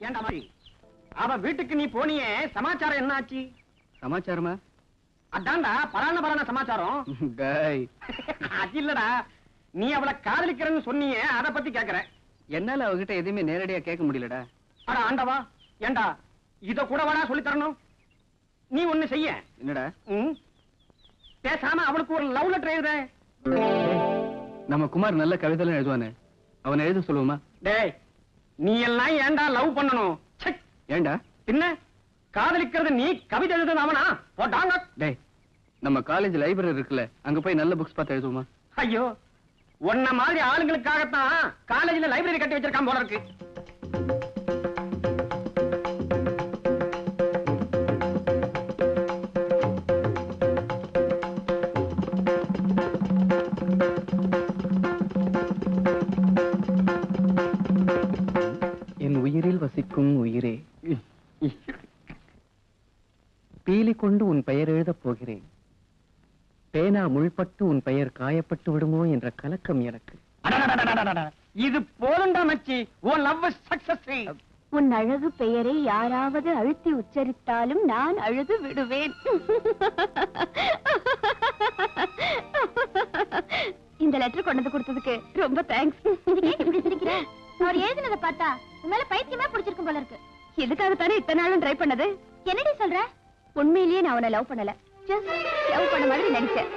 ஏண்டா மாதிரி அவ வீட்டுக்கு நீ போனியே, சமாச்சாரம் என்ன ஆச்சு? சமாச்சாரமா? அதான்டா பரான சமாச்சாரம். அது இல்லடா, நீ அவளை காதலிக்கிறன்னு சொன்னியே, அத பத்தி கேக்குற. என்னால அவகிட்ட எதுவுமே நேரடியா கேட்க முடியலடா. அட ஆண்டவா, ஏண்டா இத கூட வேணா சொல்லி தரணும். நீ ஒண்ணு செய்ய. என்னடா? பேசாம அவளுக்கு ஒரு லவ் லெட்டர் எழுத. நம்ம குமார் நல்ல கவிதை எழுதுவானே, அவனை எழுத சொல்லுவோமா? டேய், நீ எல்லாம் ஏண்டா லவ் பண்ணணும்? ஏண்டா? பின்ன காதலிக்கிறது நீ, கவிதை எழுதுறது அவனா? போட்டாங்க. டேய், நம்ம காலேஜ் லைப்ரரி இருக்குல்ல, அங்க போய் நல்ல புக்ஸ் பார்த்து எழுதுவோமா? ஐயோ, உன்ன மாதிரி ஆளுங்களுக்காகத்தான் காலேஜ்ல லைப்ரரி கட்டி வச்சிருக்கான் போல இருக்கு. என் உயிரில் வசிக்கும் உயிரே, பீலி கொண்டு உன் பெயர் எழுதப் போகிறேன். பேனா முள்பட்டு உன் பெயர் காயப்பட்டு விடுமோ என்ற கலக்கம் எனக்கு. இது போலண்டா மச்சி, உன் லவ் சக்சஸ். உன் அழகு பெயரை யாராவது அழுத்தி உச்சரித்தாலும் நான் அழுது விடுவேன். இந்த லெட்டர் கொண்டு வந்து கொடுத்ததுக்கு ரொம்ப தேங்க்ஸ். அவர் எழுதினதை பார்த்தா உன்னால பைத்தியமா பிடிச்சிருக்கும் போல இருக்கு. எதுக்காகத்தானே இத்தனை நாளும் ட்ரை பண்ணது? என்னடி சொல்ற? உண்மையிலேயே நான் அவனை லவ் பண்ணல, ஜஸ்ட் லவ் பண்ண மாதிரி நடிச்சேன்.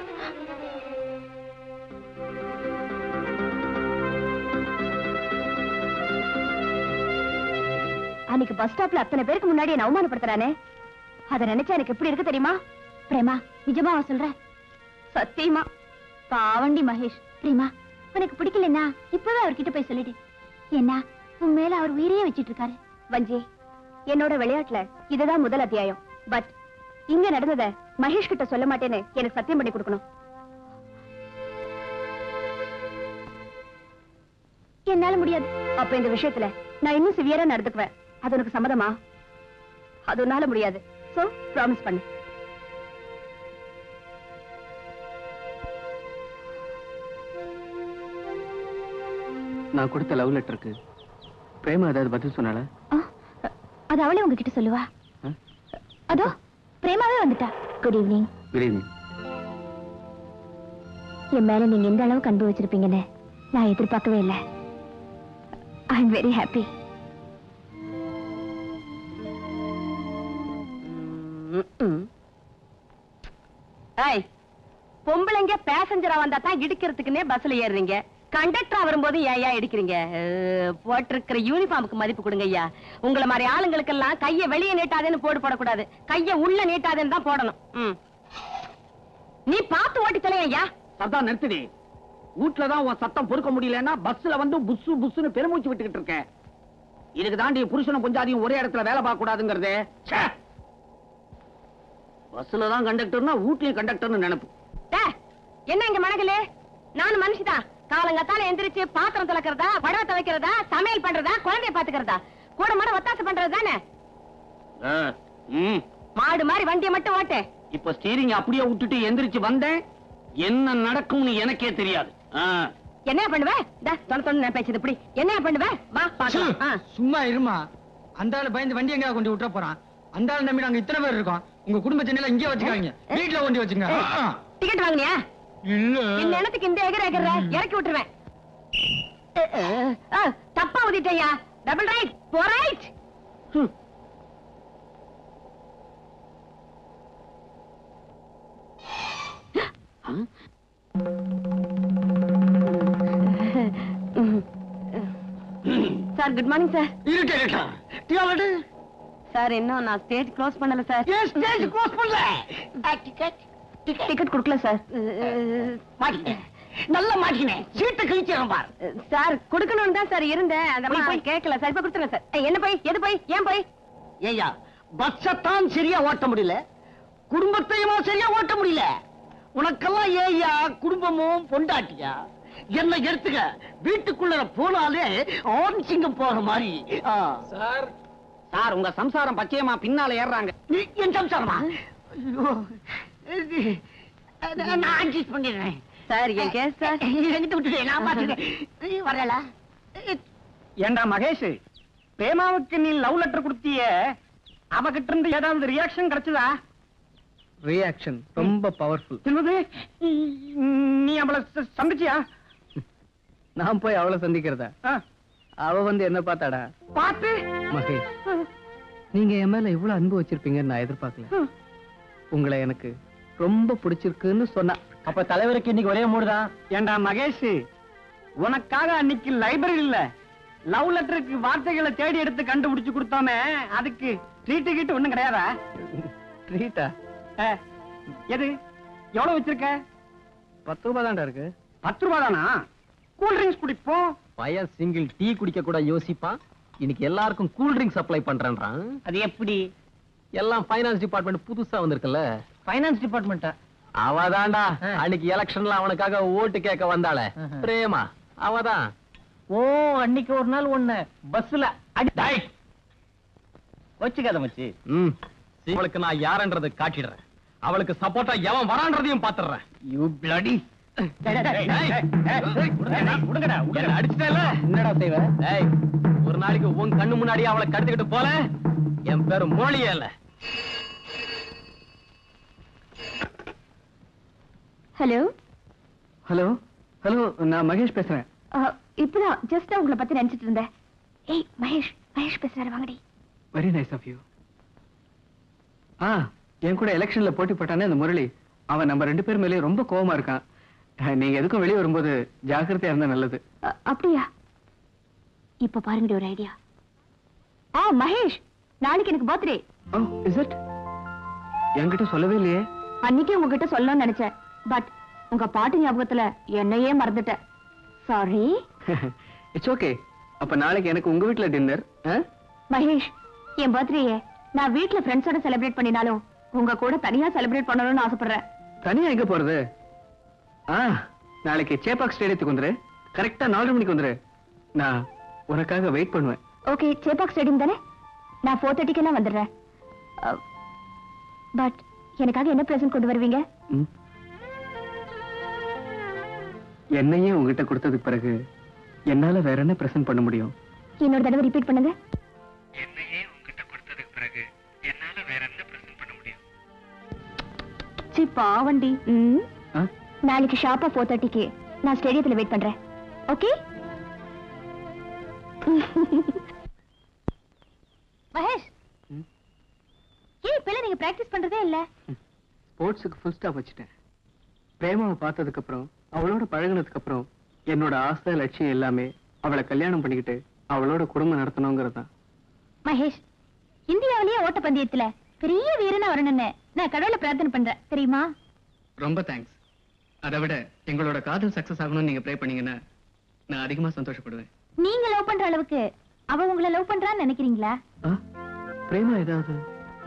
அன்னைக்கு பஸ் ஸ்டாப்ல அத்தனை பேருக்கு முன்னாடி என்ன அவமானப்படுத்துறானே, அதை நினைச்சா எனக்கு எப்படி இருக்கு தெரியுமா? பிரேமா, நிஜமா சொல்ற? சத்தியமா. பாவண்டி மகேஷ். பிரேமா, உனக்கு பிடிக்கலன்னா இப்பவே அவர்கிட்ட போய் சொல்லிடு. என்ன, உன் மேல அவர் உயிரையே வச்சிட்டு இருக்காரு. வஞ்சி, என்னோட விளையாட்டுல இதுதான் முதல் அத்தியாயம். பட் இங்க நடந்தத மகேஷ் கிட்ட சொல்ல மாட்டேன்னு எனக்கு சத்தியம் பண்ணி கொடுக்கணும். என்னால முடியாது. அப்ப இந்த விஷயத்துல நான் இன்னும் சிவியரா நடந்துக்குவேன். அது உனக்கு சம்மதமா? அது உன்னால முடியாது. சோ ப்ராமிஸ் பண்ணு. நான் கொடுத்த லவ் லெட்டருக்கு பிரேமா ஏதாவது பதில் சொன்னால? அது அவளே உங்ககிட்ட சொல்லுவா. அதோ பிரேமாவே வந்துட்டா. Good evening. Good evening. என் மேல நீங்க எந்த அளவுக்கு அன்பு வச்சிருப்பீங்கன்னு நான் எதிர்பார்க்கவே இல்லை. I am very happy. பொம்பளைங்க பேசஞ்சரா வந்தா தான் இடிக்கிறதுக்குன்னே பஸ்ல ஏறுறீங்க. கண்டக்டரா வரும்போது ஏயா இடிக்கிறீங்க? போட்டிருக்கிற யூனிஃபார்முக்கு மதிப்பு கொடுங்க ஐயா. உங்களை மாதிரி ஆளுங்களுக்கெல்லாம் கைய வெளியே நீட்டாதேன்னு போடு போடக்கூடாது, கைய உள்ள நீட்டாதேன்னு தான் போடணும். நீ பார்த்து ஓட்டி தலையா ஐயா. சத்தம் நிறுத்துடி. வீட்டுலதான் உன் சத்தம் பொறுக்க முடியலன்னா பஸ்ல வந்து புஸ்ஸு புஸ்ஸுன்னு பெருமூச்சு விட்டுக்கிட்டு இருக்கேன். இதுக்கு தாண்டி புருஷனும் கொஞ்சாதியும் ஒரே இடத்துல வேலை பார்க்க கூடாதுங்கிறது. பஸ்ல தான் கண்டக்டர்னா வீட்லயும் கண்டக்டர்னு நினைப்பு. என்ன இங்க மனகலே? நானும் மனுஷிதான். காலங்கத்தால எந்திரிச்சு பாத்திரம் துலக்கிறதா, படவை துவைக்கிறதா, சமையல் பண்றதா, குழந்தைய பாத்துக்கிறதா, கூட மாட ஒத்தாசை பண்றது தானே. மாடு மாதிரி வண்டியை மட்டும் ஓட்டு. இப்ப ஸ்டீரிங் அப்படியே விட்டுட்டு எந்திரிச்சு வந்தேன். என்ன நடக்கும்னு எனக்கே தெரியாது. என்ன பண்ணுவ? நான் பேசுது இப்படி என்ன பண்ணுவ? வா பாக்கலாம். சும்மா இருமா. அந்த ஆளு பயந்து வண்டி எங்க கொண்டு விட்டுற போறான். அந்த ஆளு நம்பி நாங்க இத்தனை பேர் இருக்கோம். உங்க குடும்ப சென்னையில இங்கே வச்சுக்காங்க, வீட்டுல கொண்டு வச்சுங்க. டிக்கெட் வாங்கினியா? இல்ல. இந்த இடத்துக்கு இந்த எகர இறக்கி விட்டுருவேன். தப்பா ஊதிட்டேயா. Double right, four right. Sir good morning sir. Sir இன்னும் நான் ஸ்டேஜ் க்ளோஸ் பண்ணல சார். ஸ்டேஜ் க்ளோஸ் பண்ணல. டிக்கெட் கொடுக்கல சார். நல்ல மாட்டினேன். சீட்டை கிழிச்சிடும் பார். சார் கொடுக்கணும்னு தான் சார் இருந்தேன். அந்த போய் கேட்கல சார். இப்ப கொடுத்துருங்க சார். என்ன போய் எது போய் ஏன் போய்? ஏய்யா, பஸ்ஸத்தான் சரியா ஓட்ட முடியல, குடும்பத்தையுமா சரியா ஓட்ட முடியல. உனக்கெல்லாம் ஏய்யா குடும்பமும் பொண்டாட்டியா? என்ன எடுத்துக்க, வீட்டுக்குள்ள போனாலே ஆண் சிங்கம் போற மாதிரி. சார் சார் உங்க சம்சாரம் பச்சையமா பின்னால ஏறாங்க. என் சம்சாரமா? நான் அட்ஜஸ்ட் பண்ணிடுறேன் சார். என் கேஸ் சார் எங்கிட்ட விட்டுட்டு நான் பாத்துக்கிறேன். வரல. ஏண்டா மகேஷ், பிரேமாவுக்கு நீ லவ் லெட்டர் கொடுத்தியே, அவகிட்ட இருந்து ஏதாவது ரியாக்ஷன் கிடைச்சதா? ரியாக்ஷன் ரொம்ப பவர்ஃபுல். என்னது, நீ அவளை சந்திச்சியா? நான் போய் அவளை சந்திக்கிறதா? அவ வந்து என்ன பார்த்தாடா? பார்த்து மகேஷ், நீங்க என் மேல இவ்வளவு அன்பு வச்சிருப்பீங்கன்னு நான் எதிர்பார்க்கல. உங்களை எனக்கு ரொம்ப பிடிச்சிருக்குன்னு சொன்னா. அப்ப தலைவருக்கு இன்னைக்கு ஒரே மூடுதான். ஏண்டா மகேஷ், உனக்காக அன்னைக்கு லைப்ரரி இல்ல லவ் லெட்டருக்கு வார்த்தைகளை தேடி எடுத்து கண்டுபிடிச்சு கொடுத்தோமே, அதுக்கு ட்ரீட்டு கீட்டு ஒண்ணும் கிடையாதா? ட்ரீட்டா? எது எவ்வளவு வச்சிருக்க? 10 ரூபாய் தான்டா இருக்கு. 10 ரூபாய் தானா? கூல் ட்ரிங்க்ஸ் குடிப்போம். பையன் சிங்கிள் டீ குடிக்க கூட யோசிப்பான். இன்னைக்கு எல்லாருக்கும் கூல் ட்ரிங்க்ஸ் சப்ளை பண்றேன்றான். அது எப்படி? எல்லாம் ஃபைனான்ஸ் டிபார்ட்மெண்ட் புதுசா வந்திருக்குல்ல. ஃபைனான்ஸ் டிபார்ட்மெண்டா? அவதான்டா அன்னைக்கு எலெக்ஷன்ல அவனுக்காக ஓட்டு கேட்க வந்தாளே பிரேமா, அவதான். ஓ, அன்னைக்கு ஒரு நாள் ஒண்ணு பஸ்ல அடி வச்சுக்காத மச்சி. அவளுக்கு நான் யாருன்றது காட்டிடுறேன். அவளுக்கு சப்போர்ட்டா எவன் வரான்றதையும் பாத்துறேன். You bloody. என்னடா செய்வ? ஒரு நாளைக்கு உன் கண்ணு முன்னாடியே அவளை கடத்திக்கிட்டு போல. என் பேரு மோழியே இல்ல. ஹலோ ஹலோ ஹலோ, நான் மகேஷ் பேசுறேன். இப்பதான் ஜஸ்ட் உங்களை பத்தி நினைச்சிட்டு இருந்தேன். ஏய் மகேஷ், மகேஷ் பேசுறாரு, வாங்கடி. Very nice of you. என் கூட எலெக்ஷன்ல போட்டி போட்டானே அந்த முரளி, அவன் நம்ம 2 பேர் மேலே ரொம்ப கோவமா இருக்கான். நீங்க எதுக்கும் வெளியே வரும்போது ஜாக்கிரதையா இருந்தா நல்லது. அப்படியா? இப்ப பாருங்க ஒரு ஐடியா. மகேஷ், நாளைக்கு எனக்கு பர்த்டே. Is it? என்கிட்ட சொல்லவே இல்லையே. அன்னைக்கு உங்ககிட்ட சொல்லணும்னு நினைச்சேன், பட் உங்க பாட்டு ஞாபகத்துல என்னையே மறந்துட்டேன். சாரி. It's okay. அப்ப நாளைக்கு எனக்கு உங்க வீட்ல டின்னர். மகேஷ், என் பர்த்டேயே நான் வீட்ல ஃப்ரெண்ட்ஸோட செலிப்ரேட் பண்ணினாலும் உங்க கூட தனியா செலிப்ரேட் பண்ணணும்னு ஆசைப்படுறேன். தனியா எங்க போறது? நாளைக்கு சேப்பாக் ஸ்டேடியத்துக்கு வந்துரு. கரெக்டா 4 மணிக்கு வந்துரு. நான் உனக்காக வெயிட் பண்ணுவேன். ஓகே, சேப்பாக் ஸ்டேடியம் தானே? நான் 4:30 வந்துடுறேன். பட் எனக்காக என்ன பிரசன்ட் கொண்டு வருவீங்க? என்னையே உங்ககிட்ட கொடுத்ததுக்கு பிறகு என்னால வேற என்ன பிரசன்ட் பண்ண முடியும்? இன்னொரு தடவை ரிப்பீட் பண்ணுங்க. என்னையே உங்ககிட்ட கொடுத்ததுக்கு பிறகு என்னால வேற என்ன பிரசன்ட் பண்ண முடியும்? சி பாவண்டி. நாளைக்கு ஷார்ப்பா 4:30 நான் ஸ்டேடியத்துல வெயிட் பண்றேன். ஓகே? மகேஷ், இப்ப நீங்க பிராக்டிஸ் பண்றதே இல்ல. ஸ்போர்ட்ஸுக்கு ஃபுல் ஸ்டாப் வச்சுட்டேன். பிரேமாவை பார்த்ததுக்கு அப்புறம், அவளோட பழகினதுக்கு அப்புறம் என்னோட ஆசை லட்சியம் எல்லாமே அவளை கல்யாணம் பண்ணிக்கிட்டு அவளோட குடும்பம் நடத்தணுங்கிறது தான். மகேஷ், இந்தியாவிலேயே ஓட்டப்பந்தயத்துல பெரிய வீரனா வரணும்னு நான் கடவுளை பிரார்த்தனை பண்றேன், தெரியுமா? ரொம்ப தேங்க்ஸ். அதை விட எங்களோட காதல் சக்சஸ் ஆகணும்னு நீங்க ப்ரே பண்ணீங்கன்னா நான் அதிகமா சந்தோஷப்படுவேன். நீங்க லவ் பண்ற அளவுக்கு அவ உங்களை லவ் பண்றான்னு நினைக்கிறீங்களா? பிரேமா ஏதாவது?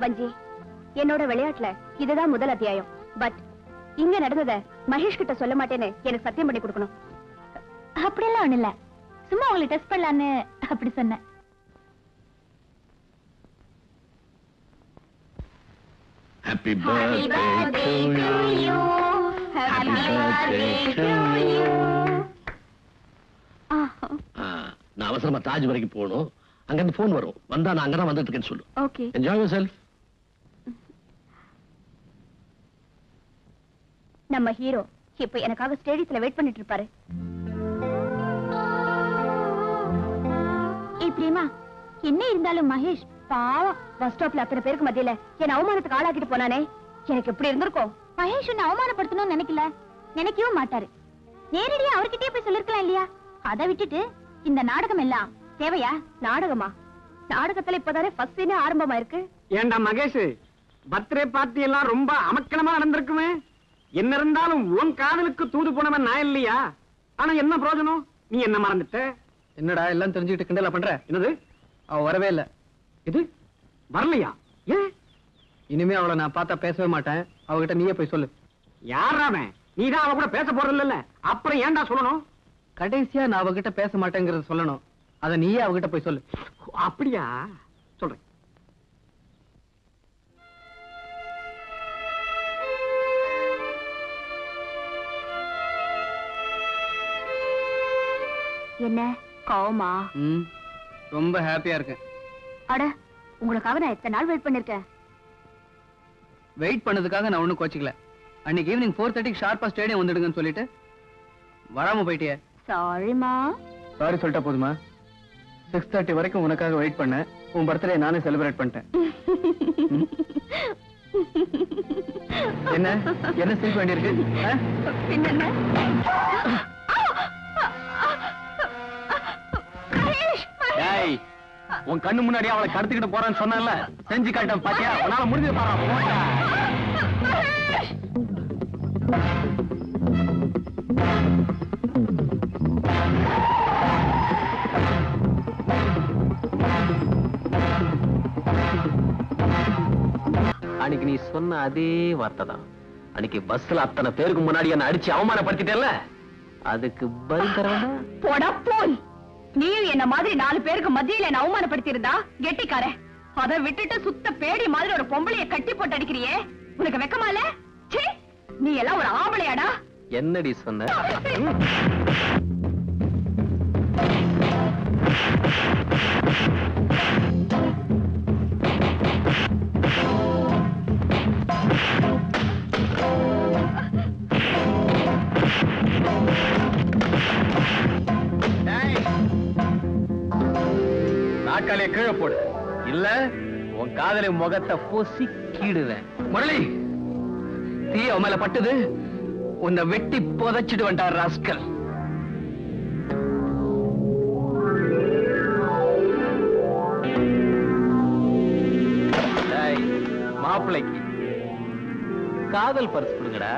வஞ்சி, என்னோட விளையாட்டுல இதுதான் முதல் அத்தியாயம். பட் இங்க நடந்தத மகேஷ் கிட்ட சொல்ல மாட்டேன்னு எனக்கு சத்தியம் பண்ணி கொடுக்கணும். அப்படியெல்லாம் ஒண்ணு இல்ல, சும்மா உங்களை டெஸ்ட் பண்ணலான்னு அப்படி சொன்னேன். Happy birthday to you. Happy birthday to you. நான் அவசரமா தாஜ் வரைக்கும் போகணும். அங்க இருந்து போன் வரும். வந்தா நான் அங்கதான் வந்துட்டு இருக்கேன்னு சொல்லு. ஓகே. Enjoy yourself. நம்ம ஹீரோ இப்ப எனக்காக ஸ்டேடியத்துல வெயிட் பண்ணிட்டு இருப்பாரு. பிரேமா, என்ன இருந்தாலும் மகேஷ் பாவம் பஸ் ஸ்டாப்ல அத்தனை பேருக்கு மத்தியில என் அவமானத்துக்கு ஆளாக்கிட்டு போனானே, எனக்கு எப்படி இருந்திருக்கும்? மகேஷ் உன்னை அவமானப்படுத்தணும்னு நினைக்கல, நினைக்கவும் மாட்டாரு. நேரடியா அவர்கிட்டயே போய் சொல்லிருக்கலாம் இல்லையா? அதை விட்டுட்டு இந்த நாடகம் எல்லாம் தேவையா? நாடகமா? நாடகத்துல இப்பதானே ஃபர்ஸ்ட் சீனே ஆரம்பமா இருக்கு. ஏண்டா மகேஷ், பர்த்டே பார்ட்டி எல்லாம் ரொம்ப அமக்கலமா நடந்திருக்குமே. என்ன இருந்தாலும் உன் காதலுக்கு தூது போனவன் நான் இல்லையா? ஆனா என்ன பிரயோஜனம்? நீ என்ன மறந்துட்ட? என்னடா எல்லாம் தெரிஞ்சுக்கிட்டு கிண்டலா பண்ற? என்னது? அவ வரவே இல்ல. இது வரலையா? ஏன்? இனிமே அவளை நான் பார்த்தா பேசவே மாட்டேன். அவகிட்ட நீயே போய் சொல்லு. யாராவன்? நீதான் அவ கூட பேச போறதில்ல, அப்புறம் ஏன்டா சொல்லணும்? கடைசியா நான் அவகிட்ட பேச மாட்டேங்கிறத சொல்லணும். அத நீயே அவகிட்ட போய் சொல்லு. அப்படியா? சொல்றேன். என்ன கோவமா? ரொம்ப ஹாப்பியா இருக்கேன். அட, உங்களுக்காக நான் எத்தனை நாள் வெயிட் பண்ணிருக்கேன். வெயிட் பண்ணதுக்காக நான் ஒண்ணும் கோச்சிக்கல. அன்னைக்கு ஈவினிங் 4:30 ஷார்ப்பா ஸ்டேடியம் வந்துடுங்கன்னு சொல்லிட்டு வராம போயிட்டியே. சாரிமா. சாரி சொல்லிட்டா போதுமா? 6:30 வரைக்கும் உனக்காக வெயிட் பண்ணேன். உன் பர்த்டே நானே செலிப்ரேட் பண்ணிட்டேன். என்ன என்ன சிரிக்க வேண்டியிருக்கு? பின்ன உன் கண்ணு முன்னாடி அவளை கடத்திக்கிட்டு போறான்னு சொன்னல, செஞ்சு காட்டேன் பாத்தியா? உன்னால முடிஞ்சது பாரு. அன்னைக்கு நீ சொன்ன அதே வார்த்தை தான். அன்னைக்கு பஸ்ல அத்தனை பேருக்கு முன்னாடி என்ன அடிச்சு அவமானப்படுத்திட்டேல்ல, அதுக்கு பதில் தர வேண்டாம்? போடா போய். நீயும் என்ன மாதிரி 4 பேருக்கு மத்தியில என்ன அவமானப்படுத்தி இருந்தா கெட்டிக்கார. அதை விட்டுட்டு சுத்த பேடி மாதிரி ஒரு பொம்பளைய கட்டி போட்டு அடிக்கிறியே, உனக்கு வெக்கமா இல்ல? சீ, நீ எல்லாம் ஒரு ஆம்பளையாடா? என்னடி சொன்ன? நாட்காலே கீழே போடு, இல்ல உன் காதலை முகத்தை பூசி கீடுவேன். முரளி, தீ அவன் மேல பட்டது, உன்னை வெட்டி புதைச்சிட்டு வந்துட்டார் ராஸ்கல். மாப்பிள்ளைக்கு காதல் பரிசு கொடுங்கடா.